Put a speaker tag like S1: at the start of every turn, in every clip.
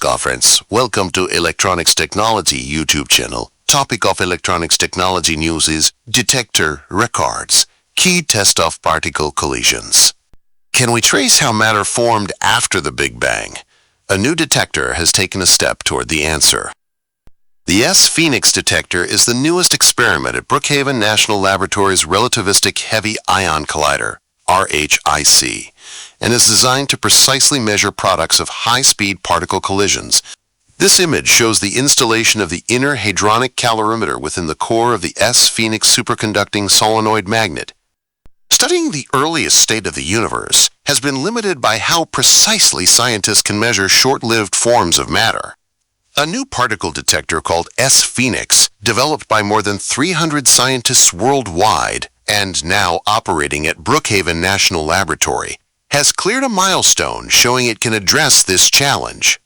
S1: Namaskar friends, welcome to Electronics Technology YouTube channel. Topic of electronics technology news is Detector records key test of particle collisions. Can we trace how matter formed after the Big Bang? A new detector has taken a step toward the answer. The S-Phoenix detector is the newest experiment at Brookhaven National Laboratory's Relativistic Heavy Ion Collider, RHIC, and is designed to precisely measure products of high-speed particle collisions. This image shows the installation of the inner hadronic calorimeter within the core of the S-Phoenix superconducting solenoid magnet. Studying the earliest state of the universe has been limited by how precisely scientists can measure short-lived forms of matter. A new particle detector called S-Phoenix, developed by more than 300 scientists worldwide and now operating at Brookhaven National Laboratory, has cleared a milestone showing it can address this challenge.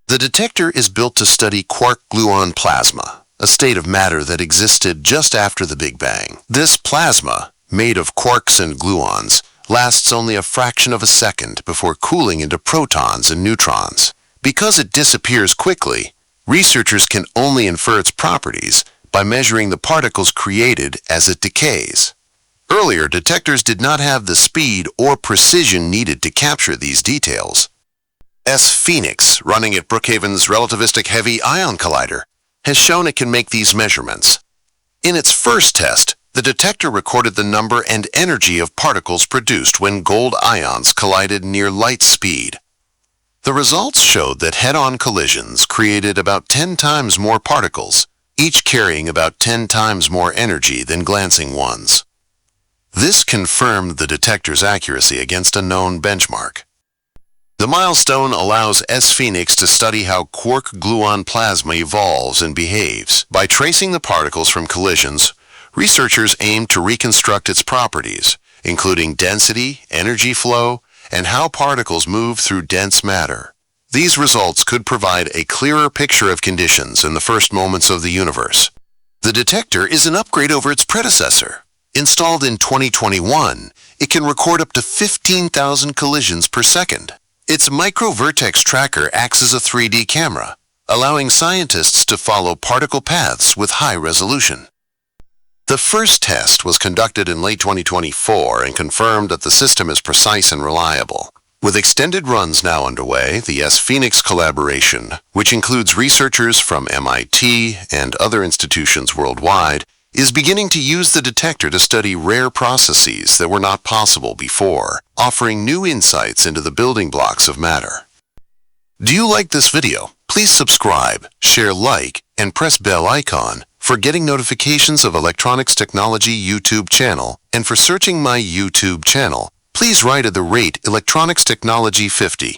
S1: The detector is built to study quark-gluon plasma, a state of matter that existed just after the Big Bang. This plasma, made of quarks and gluons, lasts only a fraction of a second before cooling into protons and neutrons. Because it disappears quickly, researchers can only infer its properties by measuring the particles created as it decays. Earlier, detectors did not have the speed or precision needed to capture these details. S-Phoenix, running at Brookhaven's Relativistic Heavy Ion Collider, has shown it can make these measurements. In its first test, the detector recorded the number and energy of particles produced when gold ions collided near light speed. The results showed that head-on collisions created about 10 times more particles, each carrying about 10 times more energy than glancing ones. This confirmed the detector's accuracy against a known benchmark. The milestone allows S-Phoenix to study how quark-gluon plasma evolves and behaves. By tracing the particles from collisions, researchers aim to reconstruct its properties, including density, energy flow, and how particles move through dense matter. These results could provide a clearer picture of conditions in the first moments of the universe. The detector is an upgrade over its predecessor. Installed in 2021, it can record up to 15,000 collisions per second. Its microvertex tracker acts as a 3D camera, allowing scientists to follow particle paths with high resolution. The first test was conducted in late 2024 and confirmed that the system is precise and reliable. With extended runs now underway, the S-Phoenix collaboration, which includes researchers from MIT and other institutions worldwide, is beginning to use the detector to study rare processes that were not possible before, offering new insights into the building blocks of matter. Do you like this video? Please subscribe, share like, and press bell icon for getting notifications of Electronics Technology YouTube channel, and for searching my YouTube channel, please write at the rate Electronics Technology 50.